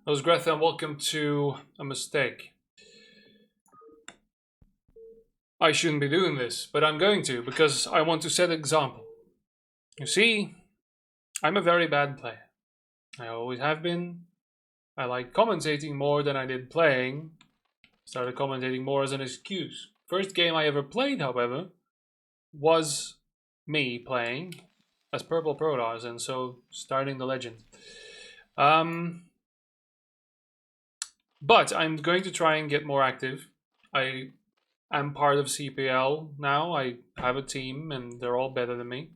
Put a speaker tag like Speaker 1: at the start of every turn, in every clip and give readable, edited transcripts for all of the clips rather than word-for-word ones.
Speaker 1: I was Greta and welcome to a mistake. I shouldn't be doing this, but I'm going to because I want to set an example. You see, I'm a very bad player. I always have been. I like commentating more than I did playing. Started commentating more as an excuse. First game I ever played, however, was me playing as Purple Protoss, and so starting the legend. But I'm going to try and get more active. I am part of CPL now. I have a team, and they're all better than me,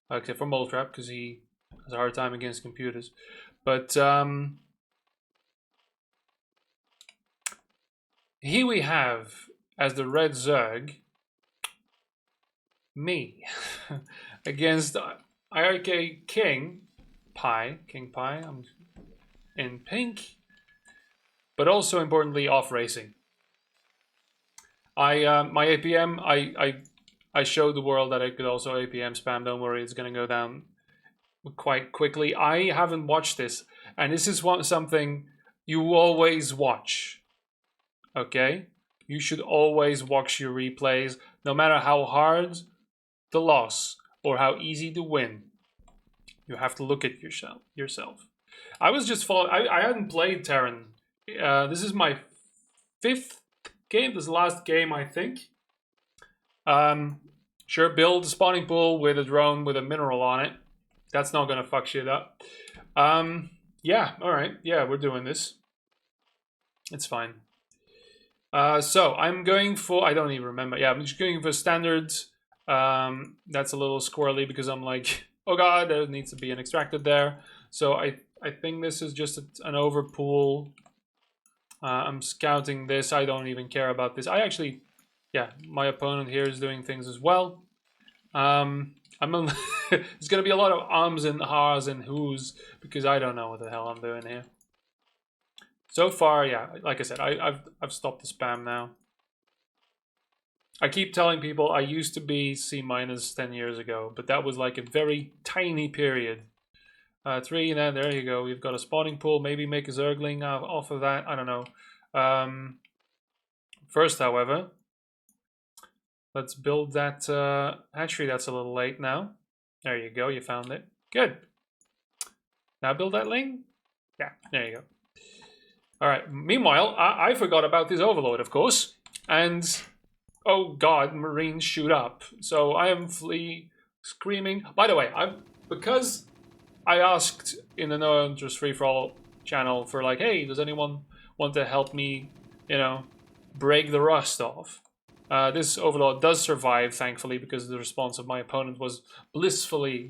Speaker 1: except for Moltrap because he has a hard time against computers. But here we have as the Red Zerg me against IRK King Pie. I'm in pink. But also importantly, off racing. My APM, I showed the world that I could also APM spam. Don't worry, it's gonna go down quite quickly. I haven't watched this, and this is something you always watch. Okay, you should always watch your replays, no matter how hard the loss or how easy the win. You have to look at yourself. I was just following. I hadn't played Terran. This is my 5th game. This is the last game, I think. Sure, build a spawning pool with a drone with a mineral on it. That's not gonna fuck shit up. Yeah, alright. Yeah, we're doing this. It's fine. So, I'm going for... I don't even remember. Yeah, I'm just going for standard. That's a little squirrely because I'm like... Oh god, there needs to be an extracted there. So, I think this is just an overpool. I'm scouting this. I don't even care about this. I actually, yeah, my opponent here is doing things as well. There's going to be a lot of ums and ahs and who's because I don't know what the hell I'm doing here. So far, yeah, like I said, I've stopped the spam now. I keep telling people I used to be C- 10 years ago, but that was like a very tiny period. 3, and then there you go. We've got a spawning pool. Maybe make a Zergling off of that. I don't know. First, however, let's build that hatchery. That's a little late now. There you go. You found it. Good. Now build that ling. Yeah, there you go. All right. Meanwhile, I forgot about this overload, of course. And, oh god, Marines shoot up. So I am screaming. By the way, because... I asked in the No Interest Free For All channel for like, hey, does anyone want to help me, you know, break the rust off? This overlord does survive, thankfully, because the response of my opponent was blissfully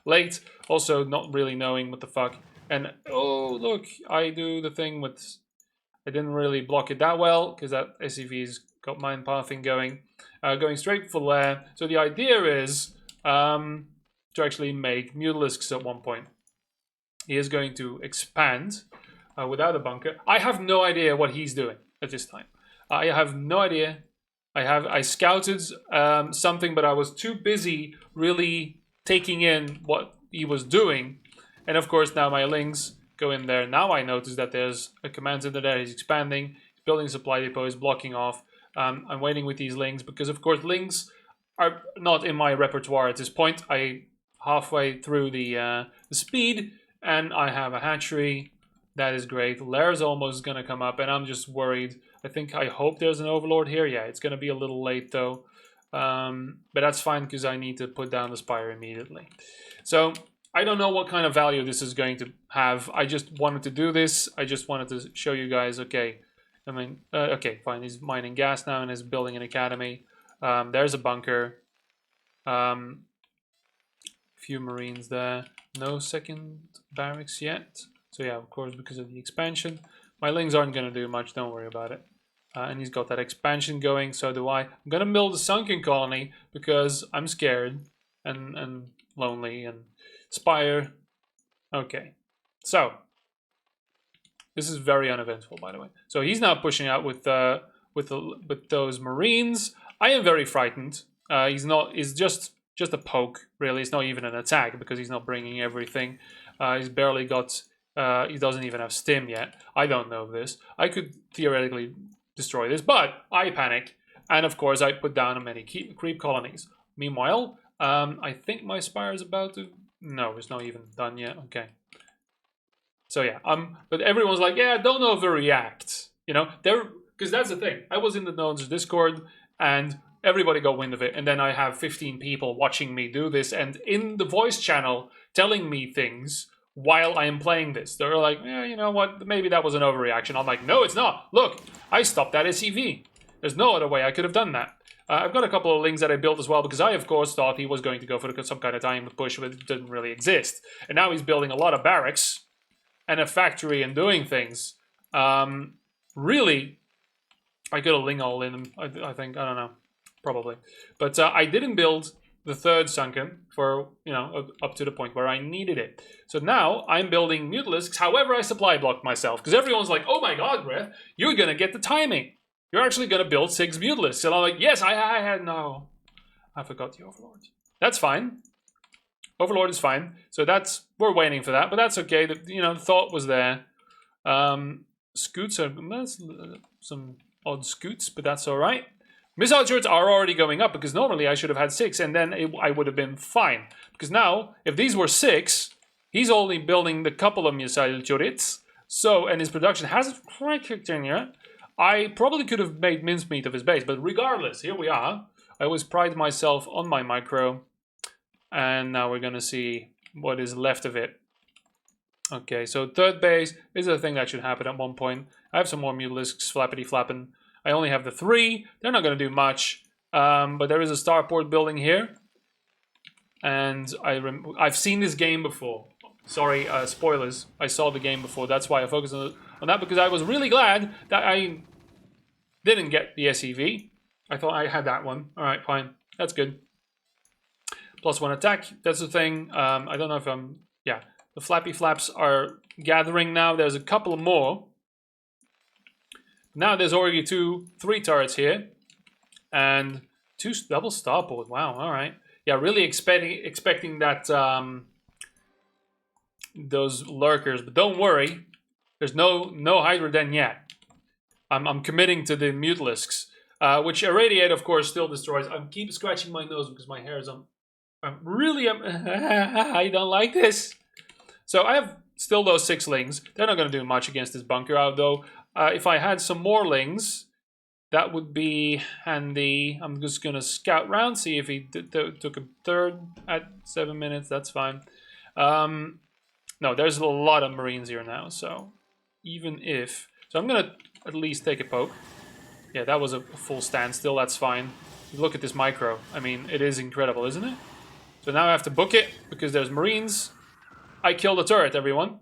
Speaker 1: late. Also, not really knowing what the fuck. And, oh, look, I do the thing with... I didn't really block it that well, because that SCV's got mine pathing going. Going straight for lair. So the idea is... to actually make mutalisks at one point. He is going to expand without a bunker. I have no idea what he's doing at this time. I have no idea. I scouted something, but I was too busy really taking in what he was doing. And of course, now my lings go in there. Now I notice that there's a command center there. He's expanding. He's building a supply depot. He's blocking off. I'm waiting with these lings because, of course, lings are not in my repertoire at this point. Halfway through the speed, and I have a hatchery. That is great. Lair's almost going to come up, and I'm just worried. I hope there's an overlord here. Yeah, it's going to be a little late, though. But that's fine, because I need to put down the spire immediately. So, I don't know what kind of value this is going to have. I just wanted to do this. I just wanted to show you guys, okay. Okay, fine. He's mining gas now, and is building an academy. There's a bunker. Few Marines there. No second barracks yet. So yeah, of course, because of the expansion. My lings aren't going to do much, don't worry about it. And he's got that expansion going, so do I. I'm going to build a sunken colony because I'm scared and lonely and spire. Okay, so this is very uneventful, by the way. So he's now pushing out with those Marines. I am very frightened. He's just a poke, really. It's not even an attack because he's not bringing everything. He's barely got He doesn't even have stim yet. I don't know this. I could theoretically destroy this, but I panic. And of course, I put down many creep colonies. Meanwhile, I think my spire is about to... No, it's not even done yet. Okay. So yeah, but everyone's like, yeah, don't overreact. You know, because that's the thing. I was in the Nones Discord, and everybody got wind of it. And then I have 15 people watching me do this, and in the voice channel telling me things while I am playing this. They're like, yeah, you know what? Maybe that was an overreaction. I'm like, no, it's not. Look, I stopped that SCV. There's no other way I could have done that. I've got a couple of Lings that I built as well, because I, of course, thought he was going to go for some kind of time push, but it didn't really exist. And now he's building a lot of barracks and a factory and doing things. Really, I could have Ling all in him, I think. I don't know. Probably. But I didn't build the third sunken for, you know, up to the point where I needed it. So now I'm building Mutalisks. However, I supply blocked myself, because everyone's like, oh my god, Breath, you're going to get the timing. You're actually going to build 6 Mutalisks. And I'm like, yes, I had no. I forgot the Overlord. That's fine. Overlord is fine. So we're waiting for that, but that's okay. You know, the thought was there. Scoots are, that's some odd scoots, but that's all right. Missile turrets are already going up, because normally I should have had 6, and then I would have been fine. Because now, if these were 6, he's only building the couple of missile turrets. So, and his production hasn't quite kicked in yet. I probably could have made mincemeat of his base, but regardless, here we are. I always pride myself on my micro. And now we're going to see what is left of it. Okay, so third base is a thing that should happen at one point. I have some more Mutalisks flappity flapping. I only have the 3. They're not going to do much. But there is a starport building here. And I've seen this game before. Sorry, spoilers. I saw the game before. That's why I focused on that, because I was really glad that I didn't get the SEV. I thought I had that one. Alright, fine. That's good. +1 attack. That's the thing. I don't know if I'm... Yeah. The flappy flaps are gathering now. There's a couple more. Now there's already 3 turrets here. And 2 double starport. Wow, alright. Yeah, really expecting that... those lurkers. But don't worry. There's no Hydra Den yet. I'm committing to the Mutalisks. Which Irradiate, of course, still destroys. I keep scratching my nose because my hair is on... I don't like this. So I have still those 6 Lings. They're not going to do much against this bunker, although if I had some more Lings, that would be handy. I'm just going to scout round, see if he took a third at 7 minutes. That's fine. No, there's a lot of Marines here now, so even if... So I'm going to at least take a poke. Yeah, that was a full standstill. That's fine. Look at this micro. I mean, it is incredible, isn't it? So now I have to book it, because there's Marines. I killed the turret, everyone.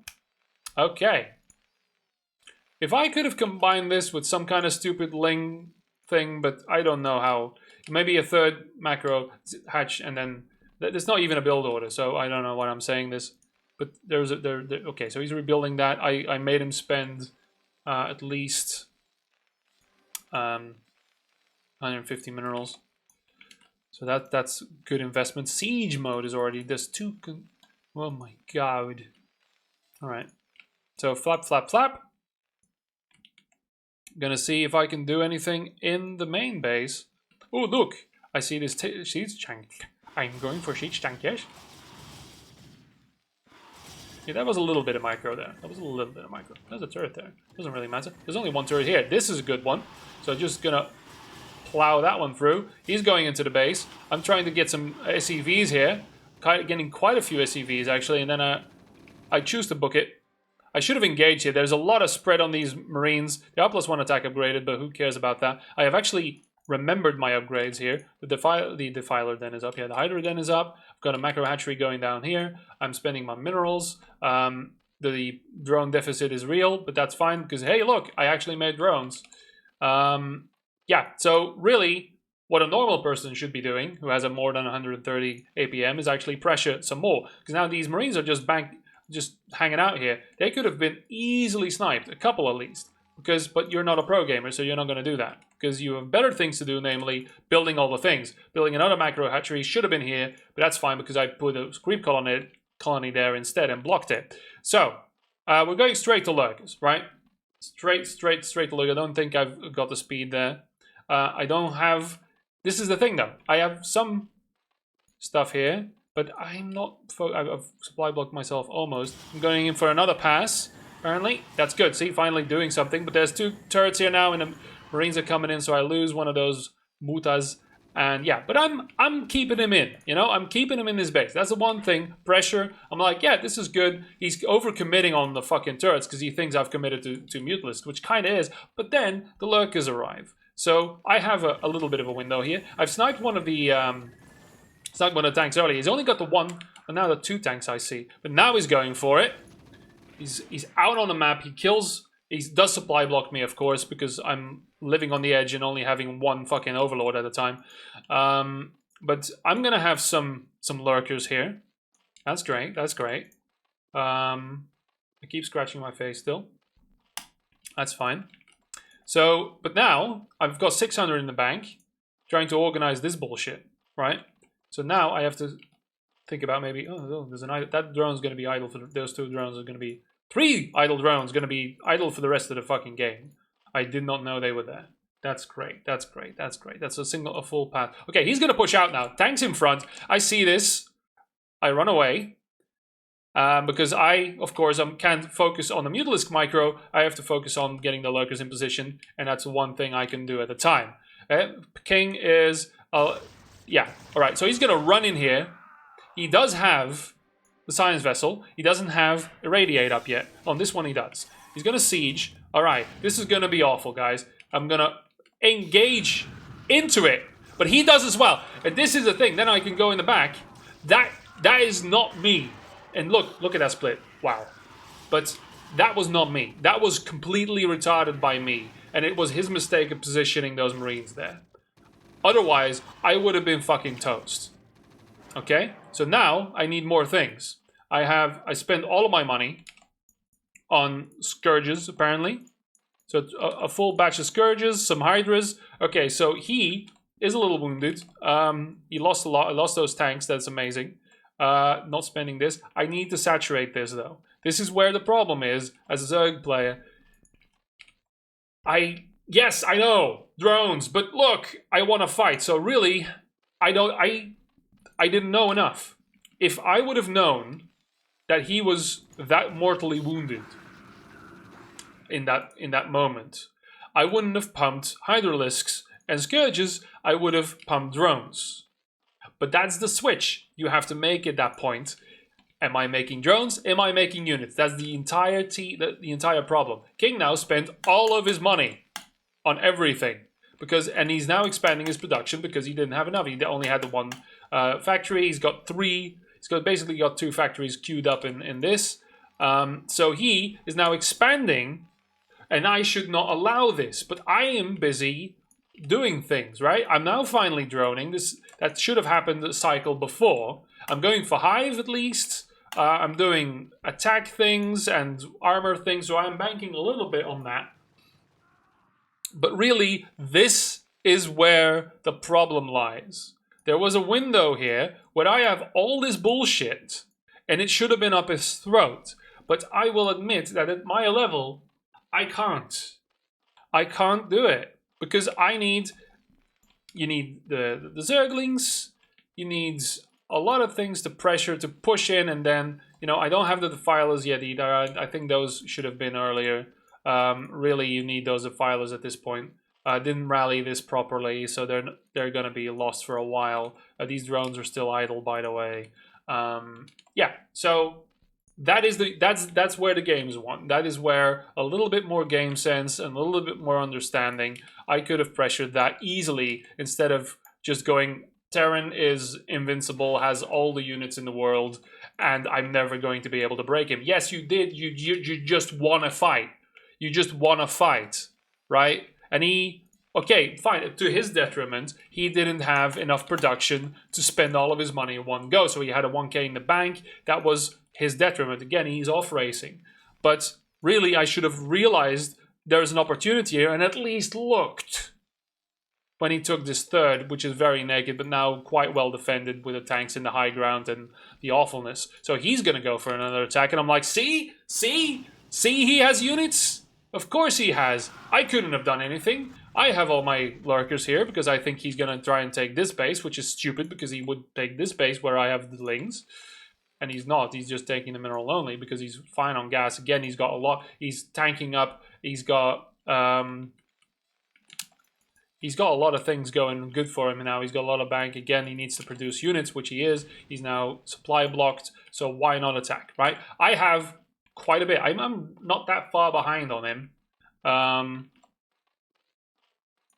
Speaker 1: Okay. If I could have combined this with some kind of stupid Ling thing, but I don't know how. Maybe a third macro hatch, and then... There's not even a build order, so I don't know why I'm saying this. But there's a... Okay, so he's rebuilding that. I made him spend at least 150 minerals. So that's good investment. Siege mode is already... There's 2... Oh my god. Alright. So flap, flap, flap. Gonna see if I can do anything in the main base. Oh, look! I see this siege tank. I'm going for siege tank, yes? Yeah, that was a little bit of micro there. That was a little bit of micro. There's a turret there. Doesn't really matter. There's only 1 turret here. This is a good one. So just gonna plow that one through. He's going into the base. I'm trying to get some SCVs here. Getting quite a few SCVs, actually. And then I choose to book it. I should have engaged here. There's a lot of spread on these Marines. They are +1 attack upgraded, but who cares about that? I have actually remembered my upgrades here. The Defiler Den is up. Yeah, the Hydra Den is up. I've got a Macro Hatchery going down here. I'm spending my minerals. The drone deficit is real, but that's fine because, hey, look, I actually made drones. Yeah, so really, what a normal person should be doing, who has a more than 130 APM, is actually pressure some more. Because now these Marines are just hanging out here. They could have been easily sniped, a couple at least. But you're not a pro gamer, so you're not going to do that. Because you have better things to do, namely building all the things. Building another macro hatchery should have been here, but that's fine because I put a creep colony there instead and blocked it. So, We're going straight to lurkers, right? Straight to lurker. I don't think I've got the speed there. I don't have... This is the thing, though. I have some stuff here, but I'm not... I've supply blocked myself almost. I'm going in for another pass, apparently. That's good. See, finally doing something. But there's 2 turrets here now, and the Marines are coming in, so I lose one of those mutas. And yeah, but I'm keeping him in, you know? I'm keeping him in his base. That's the one thing. Pressure. I'm like, yeah, this is good. He's overcommitting on the fucking turrets because he thinks I've committed to Mutalist, which kind of is. But then the lurkers arrive. So I have a little bit of a window here. I've sniped one of the tanks earlier. He's only got the 1, and now the 2 tanks I see. But now he's going for it. He's out on the map. He kills... He does supply block me, of course, because I'm living on the edge and only having 1 fucking overlord at a time. But I'm gonna have some lurkers here. That's great. That's great. I keep scratching my face still. That's fine. So, but now I've got 600 in the bank, trying to organize this bullshit, right? So now I have to think about maybe, oh, there's an idle, that drone's going to be idle for those 2 drones are going to be 3 idle drones going to be idle for the rest of the fucking game. I did not know they were there. That's great. That's great. That's great. That's a full path. Okay, he's going to push out now. Tanks in front. I see this. I run away. Because I, of course, can't focus on the Mutalisk micro. I have to focus on getting the lurkers in position. And that's the one thing I can do at a time. King is... yeah. Alright, so he's going to run in here. He does have... the science vessel. He doesn't have irradiate up yet. On this one he does. He's gonna siege. Alright, this is gonna be awful, guys. I'm gonna engage into it. But he does as well. And this is the thing. Then I can go in the back. That is not me. And look at that split. Wow. But that was not me. That was completely retarded by me. And it was his mistake of positioning those Marines there. Otherwise, I would have been fucking toast. Okay, so now I need more things. I spent all of my money on scourges, apparently. So it's a full batch of scourges, some hydras. Okay, so he is a little wounded. He lost a lot. I lost those tanks. That's amazing. Not spending this. I need to saturate this though. This is where the problem is as a Zerg player. Yes, I know drones, but look, I want to fight. So really, I didn't know enough. If I would have known that he was that mortally wounded in that moment, I wouldn't have pumped Hydralisks and Scourges, I would have pumped drones. But that's the switch you have to make at that point. Am I making drones? Am I making units? That's the entire problem. King now spent all of his money on everything. And he's now expanding his production because he didn't have enough. He only had the 1 factory. He's got 3. He's basically got 2 factories queued up in this. So he is now expanding, and I should not allow this. But I am busy doing things, right? I'm now finally droning. That should have happened the cycle before. I'm going for hive at least. I'm doing attack things and armor things, so I'm banking a little bit on that. But really, this is where the problem lies. There was a window here where I have all this bullshit, and it should have been up his throat. But I will admit that at my level, I can't. I can't do it. Because you need the Zerglings, you need a lot of things to pressure, to push in, and then, you know, I don't have the Defilers yet either. I think those should have been earlier. Really, you need those Defilers at this point. Didn't rally this properly, so they're going to be lost for a while. These drones are still idle, by the way. Yeah, so that's where the game's won. That is where a little bit more game sense and a little bit more understanding, I could have pressured that easily instead of just going, Terran is invincible, has all the units in the world, and I'm never going to be able to break him. Yes, you did. You just want to fight. You just want to fight, right? And he, okay, fine, to his detriment, he didn't have enough production to spend all of his money in one go. So he had a 1K in the bank. That was his detriment. Again, he's off racing. But really, I should have realized there's an opportunity here and at least looked when he took this third, which is very naked, but now quite well defended with the tanks in the high ground and the awfulness. So he's going to go for another attack. And I'm like, see? See, he has units. Of course he has. I couldn't have done anything. I have all my lurkers here because I think he's going to try and take this base, which is stupid because he would take this base where I have the lings. And he's not. He's just taking the mineral only because he's fine on gas. Again, he's got a lot. He's tanking up. He's got a lot of things going good for him now. He's got a lot of bank. Again, he needs to produce units, which he is. He's now supply blocked. So why not attack, right? I have quite a bit. I'm not that far behind on him.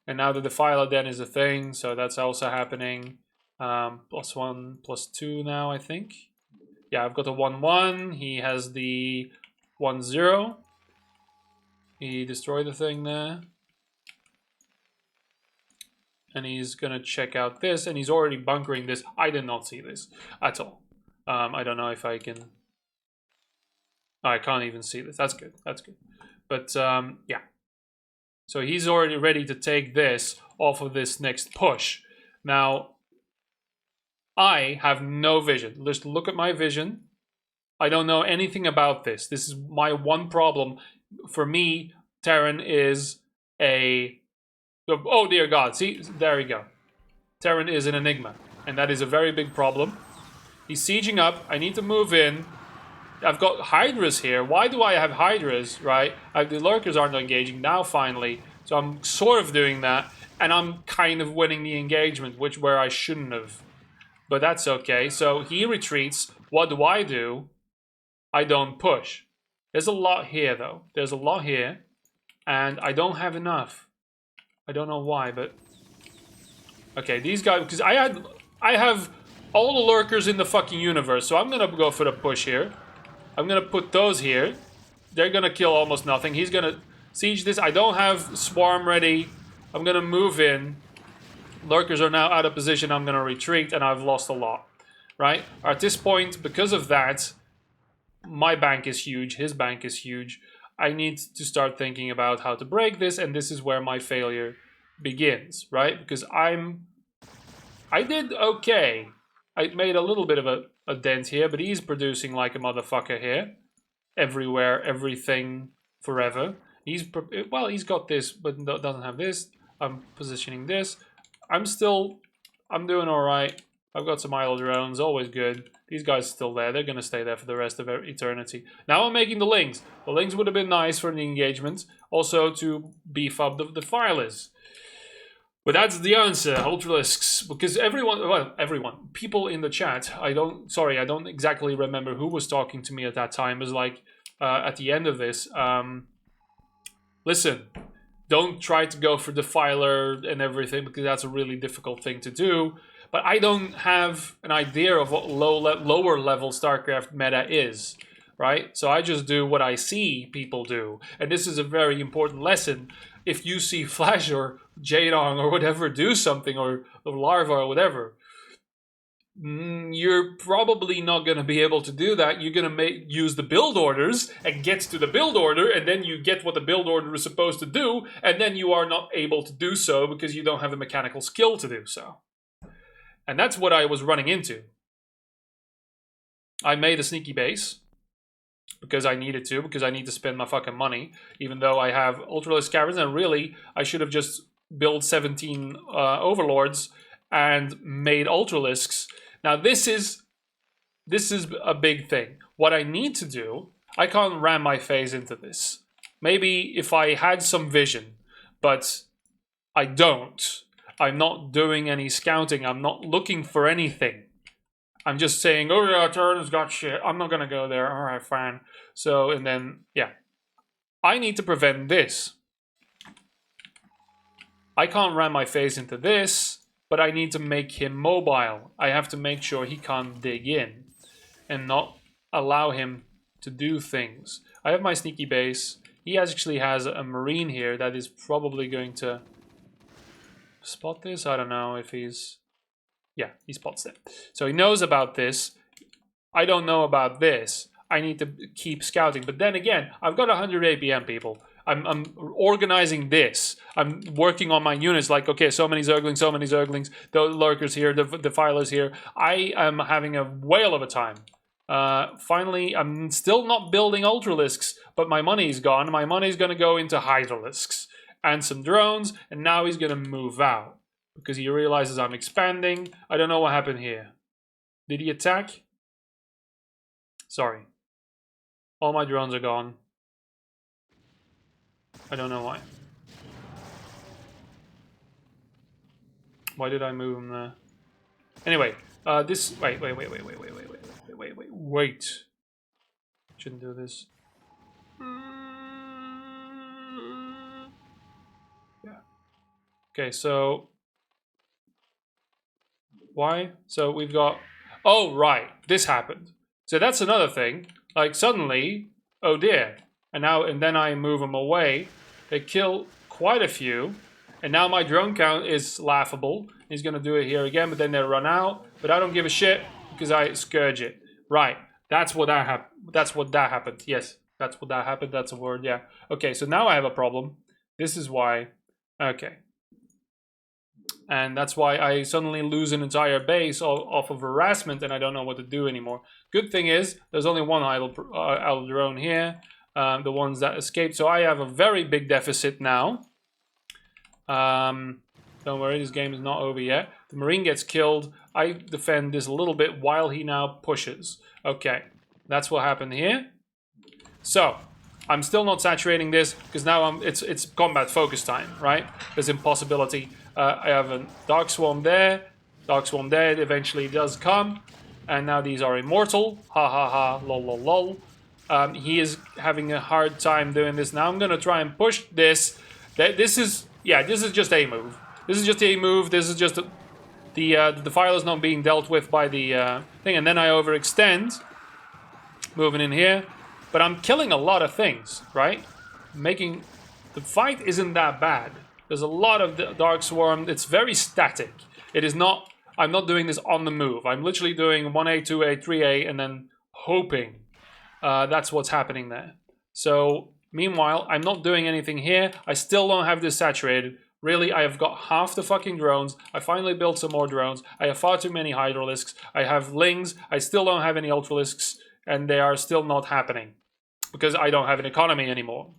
Speaker 1: And now the Defiler Den is a thing. So that's also happening. +1, +2 now, I think. Yeah, I've got a 1-1. He has the 1-0. He destroyed the thing there. And he's going to check out this. And he's already bunkering this. I did not see this at all. I don't know if I can... Oh, I can't even see this. That's good. That's good. But, yeah. So he's already ready to take this off of this next push. Now... I have no vision. Just look at my vision. I don't know anything about this. This is my one problem. For me, Terran is a... Oh, dear God. See? There we go. Terran is an enigma. And that is a very big problem. He's sieging up. I need to move in. I've got Hydras here. Why do I have Hydras, right? The Lurkers aren't engaging now, finally. So I'm sort of doing that. And I'm kind of winning the engagement, where I shouldn't have. But that's okay. So he retreats. What do? I don't push. There's a lot here, though. There's a lot here. And I don't have enough. I don't know why, but... Okay, these guys... Because I have all the lurkers in the fucking universe. So I'm going to go for the push here. I'm going to put those here. They're going to kill almost nothing. He's going to siege this. I don't have Swarm ready. I'm going to move in. Lurkers are now out of position. I'm going to retreat, and I've lost a lot, right? At this point, because of that, my bank is huge. His bank is huge. I need to start thinking about how to break this, and this is where my failure begins, right? Because I did okay. I made a little bit of a dent here, but he's producing like a motherfucker here. Everywhere, everything, forever. He's got this, but doesn't have this. I'm positioning this. I'm doing alright. I've got some idle drones, always good. These guys are still there. They're going to stay there for the rest of eternity. Now I'm making the lings. The lings would have been nice for the engagement. Also to beef up the Defilers. But that's the answer, Ultralisks. Because everyone, people in the chat, I don't exactly remember who was talking to me at that time. It was like, at the end of this, listen, don't try to go for Defiler and everything, because that's a really difficult thing to do. But I don't have an idea of what lower level StarCraft meta is, right? So I just do what I see people do. And this is a very important lesson. If you see Flash or Jadong or whatever do something, or Larva or whatever, you're probably not going to be able to do that. You're going to use the build orders and get to the build order, and then you get what the build order is supposed to do, and then you are not able to do so because you don't have the mechanical skill to do so. And that's what I was running into. I made a sneaky base because I needed to, because I need to spend my fucking money, even though I have Ultralisk Caverns, and really I should have just built 17 Overlords and made Ultralisks. Now this is a big thing. What I need to do, I can't ram my face into this. Maybe if I had some vision, but I don't. I'm not doing any scouting. I'm not looking for anything. I'm just saying, oh yeah, Terran's got shit. I'm not gonna go there. Alright, fine. So, and then, yeah. I need to prevent this. I can't ram my face into this, but I need to make him mobile. I have to make sure he can't dig in and not allow him to do things. I have my sneaky base. He actually has a marine here that is probably going to spot this. I don't know if he's... Yeah, he spots it. So he knows about this. I don't know about this. I need to keep scouting. But then again, I've got 100 APM people. I'm organizing this. I'm working on my units like, okay, so many Zerglings, the Lurkers here, the Defilers here. I am having a whale of a time. Finally, I'm still not building Ultralisks, but my money's gone. My money's going to go into Hydralisks and some drones, and now he's going to move out because he realizes I'm expanding. I don't know what happened here. Did he attack? Sorry. All my drones are gone. I don't know why. Why did I move him there? Anyway, this... Wait. Shouldn't do this. Yeah. Okay, so... Why? So we've got... Oh, right. This happened. So that's another thing. Like, suddenly... Oh, dear. And then I move them away. They kill quite a few. And now my drone count is laughable. He's going to do it here again, but then they run out. But I don't give a shit because I scourge it. Right. That's what that happened. That's what that happened. Yes. That's what that happened. That's a word. Yeah. Okay. So now I have a problem. This is why. Okay. And that's why I suddenly lose an entire base off of harassment and I don't know what to do anymore. Good thing is there's only one idle drone here. The ones that escaped. So I have a very big deficit now. Don't worry, this game is not over yet. The Marine gets killed. I defend this a little bit while he now pushes. Okay, that's what happened here. So, I'm still not saturating this because now it's combat focus time, right? There's impossibility. I have a Dark Swarm there. Dark Swarm there. It eventually does come. And now these are immortal. Ha ha ha, lol lol lol. He is having a hard time doing this. Now I'm going to try and push this. This is just a move. This is just a move. This is just the file is not being dealt with by the thing. And then I overextend. Moving in here. But I'm killing a lot of things, right? The fight isn't that bad. There's a lot of the Dark Swarm. It's very static. It is not... I'm not doing this on the move. I'm literally doing 1A, 2A, 3A, and then hoping. That's what's happening there. So, meanwhile, I'm not doing anything here. I still don't have this saturated. Really, I have got half the fucking drones. I finally built some more drones. I have far too many Hydralisks. I have Lings. I still don't have any Ultralisks. And they are still not happening. Because I don't have an economy anymore.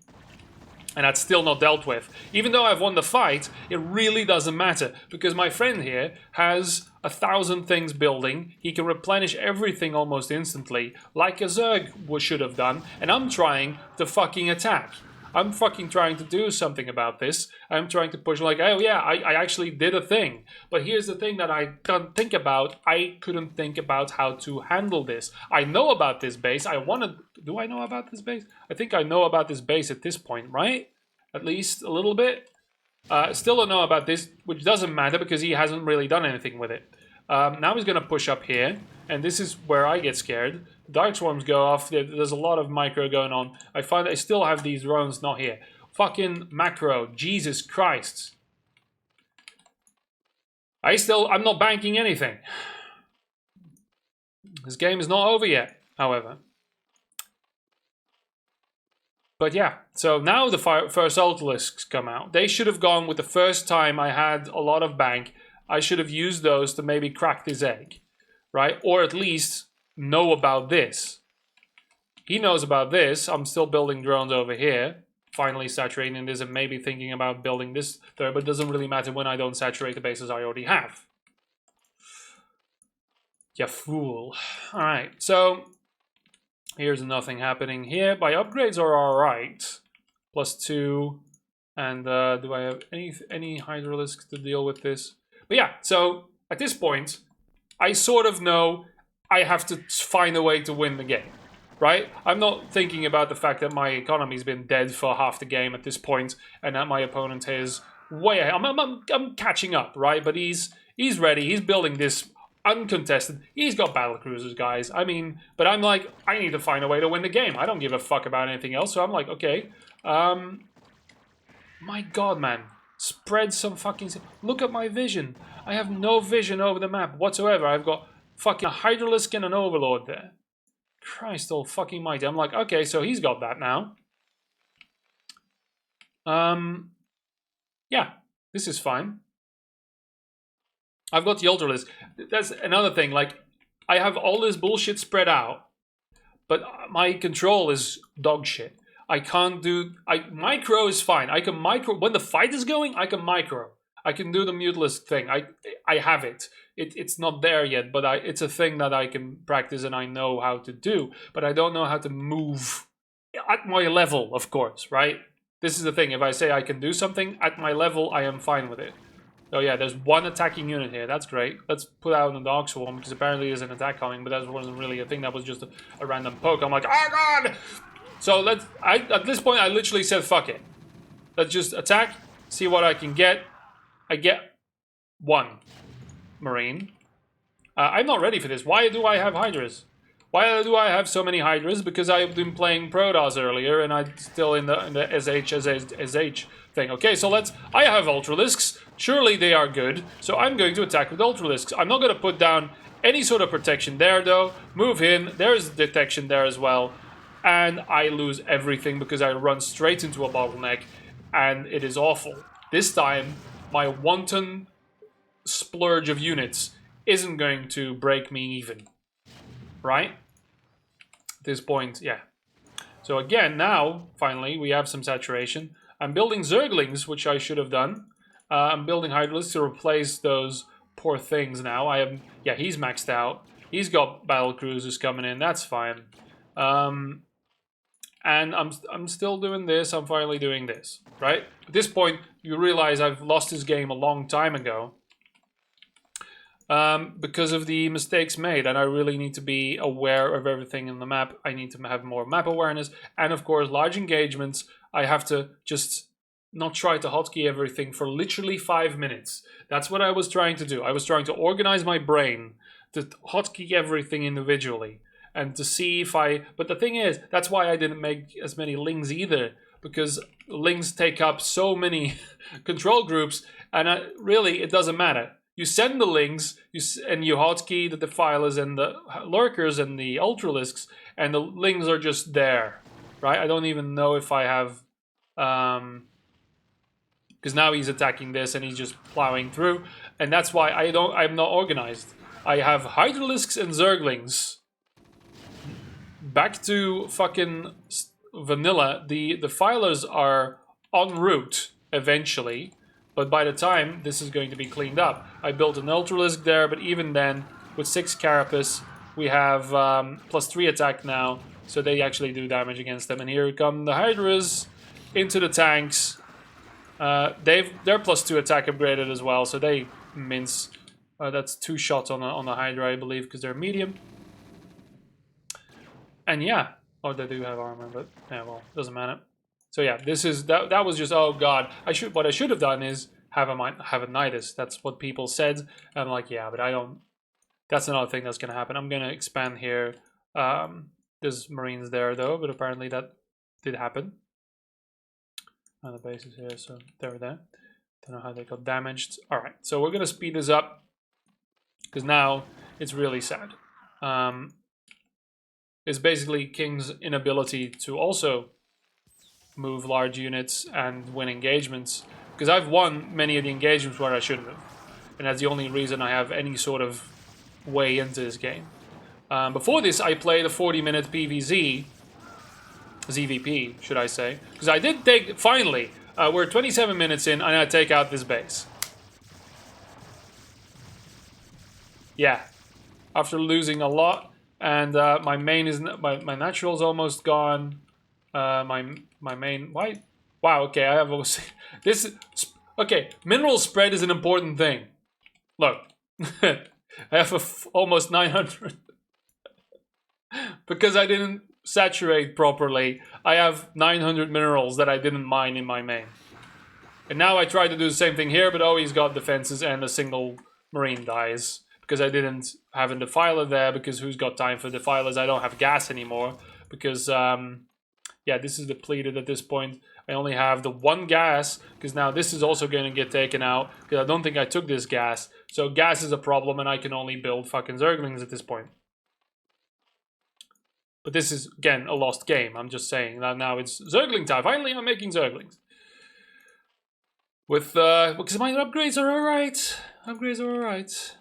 Speaker 1: And that's still not dealt with. Even though I've won the fight, it really doesn't matter. Because my friend here has 1,000 things building. He can replenish everything almost instantly. Like a Zerg should have done. And I'm trying to fucking attack. I'm fucking trying to do something about this. I'm trying to push like, oh yeah, I actually did a thing. But here's the thing that I can't think about. I couldn't think about how to handle this. I know about this base. Do I know about this base? I think I know about this base at this point, right? At least a little bit. Still don't know about this, which doesn't matter because he hasn't really done anything with it. Now he's going to push up here. And this is where I get scared. Dark Swarms go off. There's a lot of micro going on. I find I still have these drones not here. Fucking macro. Jesus Christ. I'm not banking anything. This game is not over yet, however. But yeah, so now the first Ultralisks come out. They should have gone with the first time I had a lot of bank. I should have used those to maybe crack this egg. Right? Or at least know about this. He knows about this. I'm still building drones over here. Finally saturating this and maybe thinking about building this there. But it doesn't really matter when I don't saturate the bases I already have. You fool. Alright, so here's nothing happening here. My upgrades are alright. +2. And do I have any Hydralisks to deal with this? But yeah, so at this point... I sort of know I have to find a way to win the game, right? I'm not thinking about the fact that my economy's been dead for half the game at this point, and that my opponent is way ahead. I'm catching up, right? But he's ready. He's building this uncontested. He's got battle cruisers, guys. I mean, but I'm like, I need to find a way to win the game. I don't give a fuck about anything else. So I'm like, okay, my God, man, spread some fucking. Look at my vision. I have no vision over the map whatsoever. I've got fucking a Hydralisk and an Overlord there. Christ all fucking mighty. I'm like, okay, so he's got that now. Yeah, this is fine. I've got the Ultralisk. That's another thing. Like, I have all this bullshit spread out. but my control is dog shit. I can't do... micro is fine. I can micro... When the fight is going, I can micro. I can do the Mutalisk thing. I have it. It's not there yet, but it's a thing that I can practice and I know how to do. But I don't know how to move at my level, of course, right? This is the thing. If I say I can do something at my level, I am fine with it. Oh yeah, there's one attacking unit here. That's great. Let's put out an Dog Swarm, because apparently there's an attack coming, but that wasn't really a thing. That was just a random poke. I'm like, oh god! So at this point, I literally said, fuck it. Let's just attack, see what I can get. I get 1 Marine. I'm not ready for this. Why do I have Hydras? Why do I have so many Hydras? Because I've been playing Protoss earlier, and I'm still in the SH thing. Okay, so I have Ultralisks. Surely they are good. So I'm going to attack with Ultralisks. I'm not going to put down any sort of protection there, though. Move in. There's detection there as well. And I lose everything because I run straight into a bottleneck. And it is awful. This time, my wanton splurge of units isn't going to break me even. Right? At this point, yeah. So again, now, finally, we have some saturation. I'm building Zerglings, which I should have done. I'm building Hydralisks to replace those poor things now. Yeah, he's maxed out. He's got battle cruisers coming in. That's fine. And I'm still doing this. I'm finally doing this, right? At this point, you realize I've lost this game a long time ago. Because of the mistakes made, and I really need to be aware of everything in the map. I need to have more map awareness, and of course, large engagements. I have to just not try to hotkey everything for literally 5 minutes. That's what I was trying to do. I was trying to organize my brain to hotkey everything individually, and to see if But the thing is, that's why I didn't make as many Lings either, because Lings take up so many control groups, and really, it doesn't matter. You send the Lings, and you hotkey the Defilers and the Lurkers and the Ultralisks, and the Lings are just there, right? I don't even know if I have... Because now he's attacking this, and he's just plowing through, and that's why I'm not organized. I have Hydralisks and Zerglings. Back to fucking vanilla. The Defilers are en route, eventually. But by the time this is going to be cleaned up, I built an Ultralisk there, but even then, with 6 Carapace, we have +3 attack now, so they actually do damage against them. And here come the Hydras into the tanks. They're +2 attack upgraded as well, so they mince. That's 2 shots on the Hydra, I believe, because they're medium. And yeah, oh, they do have armor, but yeah, well, doesn't matter. So yeah, that was just, oh god. What I should have done is have a Nidus. That's what people said. And I'm like, yeah, but I don't. That's another thing that's gonna happen. I'm gonna expand here. There's Marines there though, but apparently that did happen. And the base is here, so they're there. Don't know how they got damaged. All right, so we're gonna speed this up because now it's really sad. It's basically King's inability to also move large units and win engagements, because I've won many of the engagements where I shouldn't have, and that's the only reason I have any sort of way into this game. Before this, I played a 40-minute ZVP, should I say, because I did take, finally, we're 27 minutes in, and I take out this base. Yeah, after losing a lot, and my main is, my natural's almost gone. My main, why? Wow, okay, I have this. Okay, mineral spread is an important thing. Look, I have almost 900 because I didn't saturate properly. I have 900 minerals that I didn't mine in my main, and now I try to do the same thing here, but oh, he's got defenses and a single Marine dies because I didn't have a Defiler there. Because who's got time for Defilers? I don't have gas anymore because yeah, this is depleted at this point. I only have the 1 gas, because now this is also going to get taken out, because I don't think I took this gas. So gas is a problem, and I can only build fucking Zerglings at this point. But this is, again, a lost game. I'm just saying that now it's Zergling time. Finally, I'm making Zerglings. With, because my upgrades are alright. Upgrades are alright.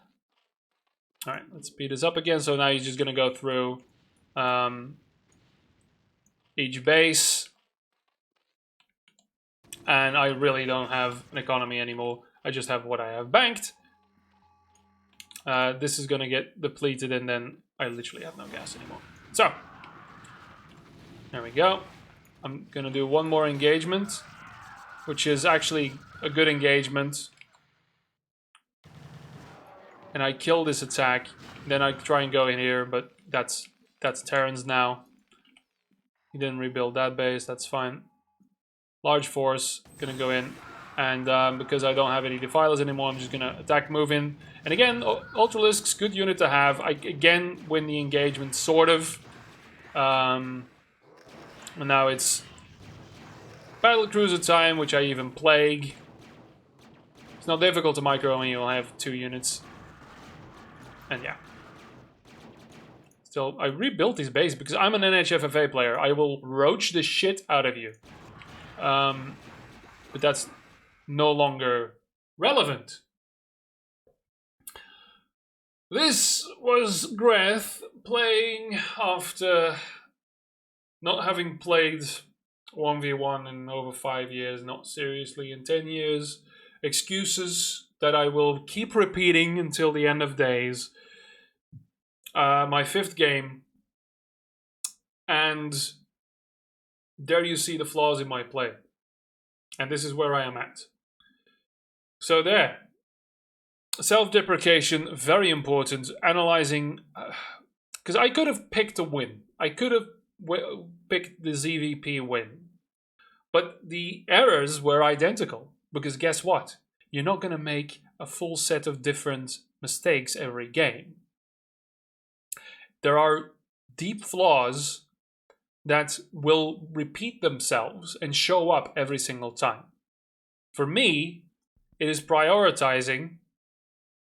Speaker 1: Alright, let's speed this up again. So now he's just going to go through. each base. And I really don't have an economy anymore. I just have what I have banked. This is gonna get depleted, and then I literally have no gas anymore. So, there we go. I'm gonna do one more engagement, which is actually a good engagement. And I kill this attack. Then I try and go in here, but that's Terran's now. He didn't rebuild that base, that's fine. Large force, gonna go in. And because I don't have any defilers anymore, I'm just gonna attack, move in. And again, Ultralisk's good unit to have. I again win the engagement, sort of. And now it's battle cruiser time, which I even plague. It's not difficult to micro when you will have 2 units. And yeah. Still, I rebuilt this base because I'm an NHFFA player. I will roach the shit out of you. But that's no longer relevant. This was Greth playing after not having played 1v1 in over 5 years, not seriously in 10 years. Excuses that I will keep repeating until the end of days. My 5th game. And there you see the flaws in my play. And this is where I am at. So there. Self-deprecation, very important. Analyzing, because I could have picked a win. I could have picked the ZVP win. But the errors were identical. Because guess what? You're not going to make a full set of different mistakes every game. There are deep flaws that will repeat themselves and show up every single time. For me, it is prioritizing.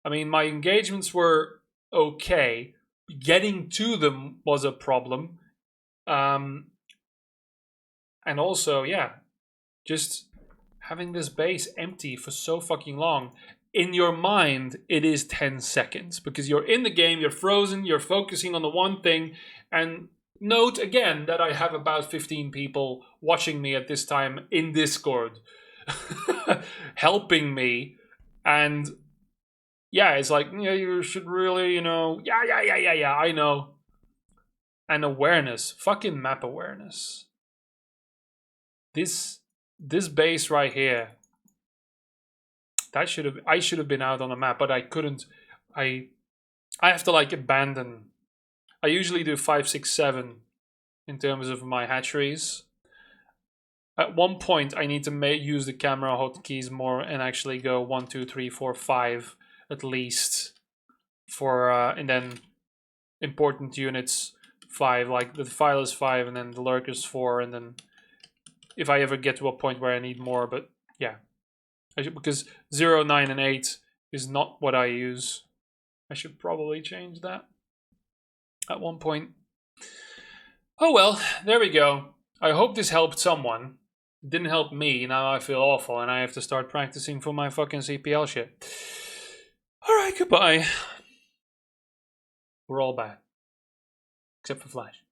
Speaker 1: I mean, my engagements were okay. Getting to them was a problem. And also, yeah, just having this base empty for so fucking long. In your mind, it is 10 seconds. Because you're in the game, you're frozen, you're focusing on the one thing. And note again that I have about 15 people watching me at this time in Discord. Helping me. And yeah, it's like, yeah, you should really, you know, yeah, I know. And awareness, fucking map awareness. This base right here, I should have been out on the map, but I couldn't. I have to like abandon. I usually do 5, 6, 7 in terms of my hatcheries. At one point, I need to use the camera hotkeys more and actually go 1, 2, 3, 4, 5 at least for and then important units 5, like the defilers 5, and then the lurkers 4, and then if I ever get to a point where I need more, but yeah, because 0, 9, and 8 is not what I use. I should probably change that at one point. Oh well, there we go. I hope this helped someone. It didn't help me. Now I feel awful and I have to start practicing for my fucking CPL shit. Alright, goodbye. We're all bad. Except for Flash.